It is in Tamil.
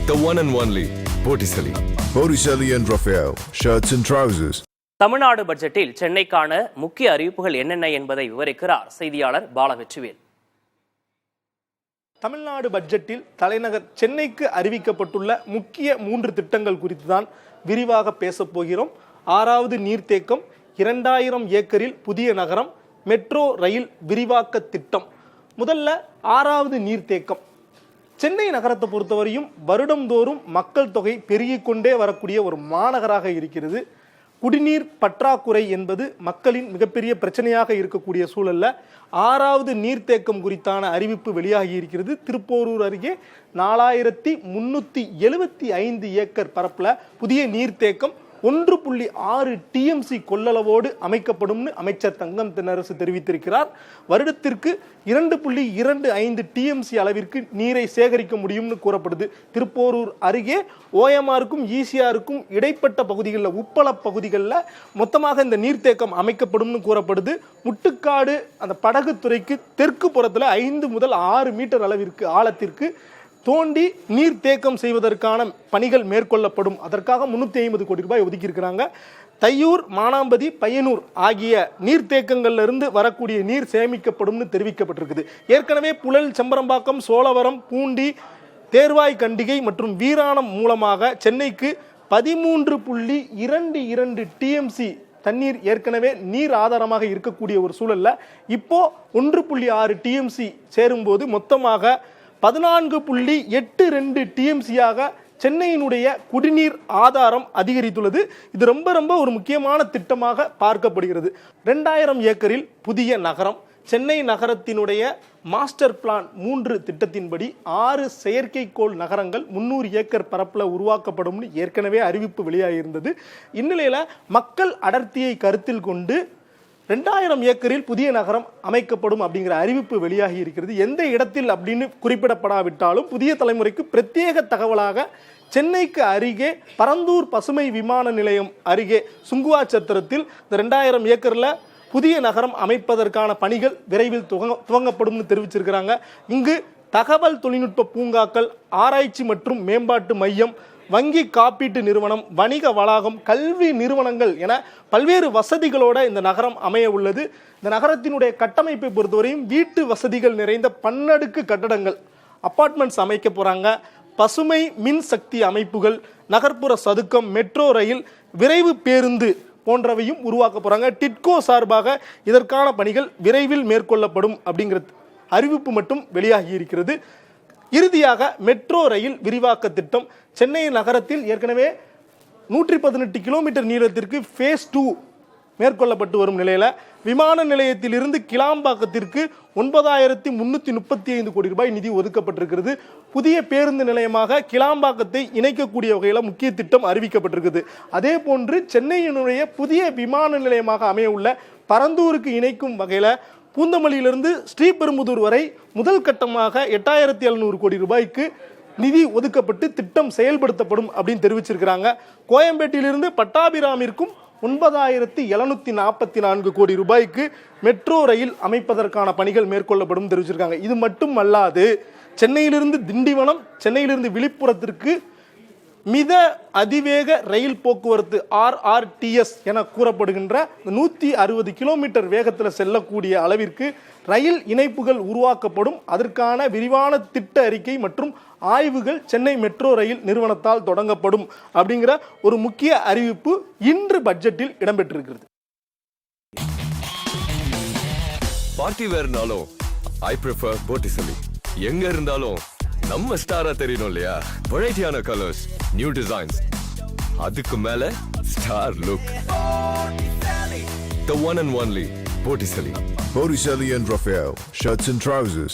The one and only Botticelli. Botticelli and Raphael, shirts and trousers. Tamil Nadu பட்ஜெட்டில் சென்னைக்கான முக்கிய அறிவிப்புகள் என்னென்ன என்பதை விவரிக்கிறார் செய்தியாளர் பாலவெற்றிவேல். தமிழ்நாடு பட்ஜெட்டில் தலைநகர் சென்னைக்கு அறிவிக்கப்பட்டுள்ள முக்கிய 3 திட்டங்கள் குறித்து தான் விரிவாக பேசப் போகிறோம். 6வது நீர்த்தேக்கம், 2000 ஏக்கரில் புதிய நகரம், மெட்ரோ ரயில் விரிவாக்க திட்டம். முதல்ல 6வது நீர்த்தேக்கம். சென்னை நகரத்தை பொறுத்தவரையும் வருடந்தோறும் மக்கள் தொகை பெருகிக் கொண்டே வரக்கூடிய ஒரு மாநகராக இருக்கிறது. குடிநீர் பற்றாக்குறை என்பது மக்களின் மிகப்பெரிய பிரச்சனையாக இருக்கக்கூடிய சூழல்ல 6வது நீர்த்தேக்கம் குறித்தான அறிவிப்பு வெளியாகி இருக்கிறது. திருப்போரூர் அருகே 4375 ஏக்கர் பரப்புல புதிய நீர்த்தேக்கம் 1.6 TMC கொள்ளளவோடு அமைக்கப்படும் அமைச்சர் தங்கம் தென்னரசு தெரிவித்திருக்கிறார். வருடத்திற்கு 2.25 TMC அளவிற்கு நீரை சேகரிக்க முடியும்னு கூறப்படுது. திருப்போரூர் அருகே OMRக்கும் ECRக்கும் இடைப்பட்ட பகுதிகளில், உப்பள பகுதிகளில் மொத்தமாக இந்த நீர்த்தேக்கம் அமைக்கப்படும் கூறப்படுது. முட்டுக்காடு அந்த படகு துறைக்கு தெற்கு புறத்தில் 5 முதல் 6 மீட்டர் அளவிற்கு ஆழத்திற்கு தோண்டி நீர் தேக்கம் செய்வதற்கான பணிகள் மேற்கொள்ளப்படும். அதற்காக 350 கோடி ரூபாய் ஒதுக்கியிருக்கிறாங்க. தையூர், மானாம்பதி, பையனூர் ஆகிய நீர்த்தேக்கங்கள்ல இருந்து வரக்கூடிய நீர் சேமிக்கப்படும் தெரிவிக்கப்பட்டிருக்குது. ஏற்கனவே புழல், செம்பரம்பாக்கம், சோழவரம், பூண்டி, தேர்வாய் கண்டிகை மற்றும் வீராணம் மூலமாக சென்னைக்கு 13.22 TMC தண்ணீர் ஏற்கனவே நீர் ஆதாரமாக இருக்கக்கூடிய ஒரு சூழல்ல இப்போ 1.6 TMC சேரும்போது மொத்தமாக 14.82 TMCயாக சென்னையினுடைய குடிநீர் ஆதாரம் அதிகரித்துள்ளது. இது ரொம்ப ஒரு முக்கியமான திட்டமாக பார்க்கப்படுகிறது. 2000 ஏக்கரில் புதிய நகரம். சென்னை நகரத்தினுடைய மாஸ்டர் பிளான் 3 திட்டத்தின்படி 6 செயற்கைக்கோள் நகரங்கள் 300 ஏக்கர் பரப்பில் உருவாக்கப்படும் ஏற்கனவே அறிவிப்பு வெளியாகியிருந்தது. இந்நிலையில் மக்கள் அடர்த்தியை கருத்தில் கொண்டு 2000 ஏக்கரில் புதிய நகரம் அமைக்கப்படும் அப்படிங்கிற அறிவிப்பு வெளியாகி இருக்கிறது. எந்த இடத்தில் அப்படின்னு குறிப்பிடப்படாவிட்டாலும் புதிய தலைமுறைக்கு பிரத்யேக தகவலாக சென்னைக்கு அருகே பரந்தூர் பசுமை விமான நிலையம் அருகே சுங்குவாச்சத்திரத்தில் இந்த 2000 ஏக்கரில் புதிய நகரம் அமைப்பதற்கான பணிகள் விரைவில் துவங்கப்படும் தெரிவிச்சிருக்கிறாங்க. இங்கு தகவல் தொழில்நுட்ப பூங்காக்கள், ஆராய்ச்சி மற்றும் மேம்பாட்டு மையம், வங்கி காப்பீட்டு நிறுவனம், வணிக வளாகம், கல்வி நிறுவனங்கள் என பல்வேறு வசதிகளோட இந்த நகரம் அமைய உள்ளது. இந்த நகரத்தினுடைய கட்டமைப்பை பொறுத்தவரையும் வீட்டு வசதிகள் நிறைந்த பன்னடுக்கு கட்டடங்கள், அபார்ட்மெண்ட்ஸ் அமைக்க போறாங்க. பசுமை மின் சக்தி அமைப்புகள், நகர்ப்புற சதுக்கம், மெட்ரோ ரயில், விரைவு பேருந்து போன்றவையும் உருவாக்க போறாங்க. டிட்கோ சார்பாக இதற்கான பணிகள் விரைவில் மேற்கொள்ளப்படும் அப்படிங்கிற அறிவிப்பு மட்டும் வெளியாகி இருக்கிறது. இறுதியாக மெட்ரோ ரயில் விரிவாக்க திட்டம். சென்னை நகரத்தில் ஏற்கனவே 118 கிலோமீட்டர் நீளத்திற்கு ஃபேஸ் 2 மேற்கொள்ளப்பட்டு வரும் நிலையில் விமான நிலையத்திலிருந்து கிளாம்பாக்கத்திற்கு 9335 கோடி ரூபாய் நிதி ஒதுக்கப்பட்டிருக்கிறது. புதிய பேருந்து நிலையமாக கிளாம்பாக்கத்தை இணைக்கக்கூடிய வகையில் முக்கிய திட்டம் அறிவிக்கப்பட்டிருக்குது. அதே போன்று சென்னையினுடைய புதிய விமான நிலையமாக அமைய உள்ள பரந்தூருக்கு இணைக்கும் வகையில் பூந்தமல்லியிலிருந்து ஸ்ரீபெரும்புதூர் வரை முதல் கட்டமாக 8700 கோடி ரூபாய்க்கு நிதி ஒதுக்கப்பட்டு திட்டம் செயல்படுத்தப்படும் அப்படின்னு தெரிவிச்சிருக்கிறாங்க. கோயம்பேட்டிலிருந்து பட்டாபிராமிற்கும் 9744 கோடி ரூபாய்க்கு மெட்ரோ ரயில் அமைப்பதற்கான பணிகள் மேற்கொள்ளப்படும் தெரிவிச்சிருக்காங்க. இது மட்டும் அல்லாது சென்னையிலிருந்து திண்டிவனம், சென்னையிலிருந்து விழுப்புரத்திற்கு மித அதிவேக ரயில் போக்குவரத்து RRTS என கூறப்படுகின்ற 160 கிலோமீட்டர் வேகத்தில் செல்லக்கூடிய அளவிற்கு ரயில் இணைப்புகள் உருவாக்கப்படும். அதற்கான விரிவான திட்ட அறிக்கை மற்றும் ஆய்வுகள் சென்னை மெட்ரோ ரயில் நிறுவனத்தால் தொடங்கப்படும் அப்படிங்கிற ஒரு முக்கிய அறிவிப்பு இன்று பட்ஜெட்டில் இடம்பெற்றிருக்கிறது. பார்ட்டி வேர்னாலும் ஐ ப்ரிஃபர் Botticelli. எங்க இருந்தாலும் நம்ம ஸ்டாரா தெரியணும் இல்லையா? வெரைட்டியான கலர்ஸ், நியூ டிசைன்ஸ், அதுக்கு மேல star look. The one and only Botticelli. Botticelli and Raphael, shirts and trousers.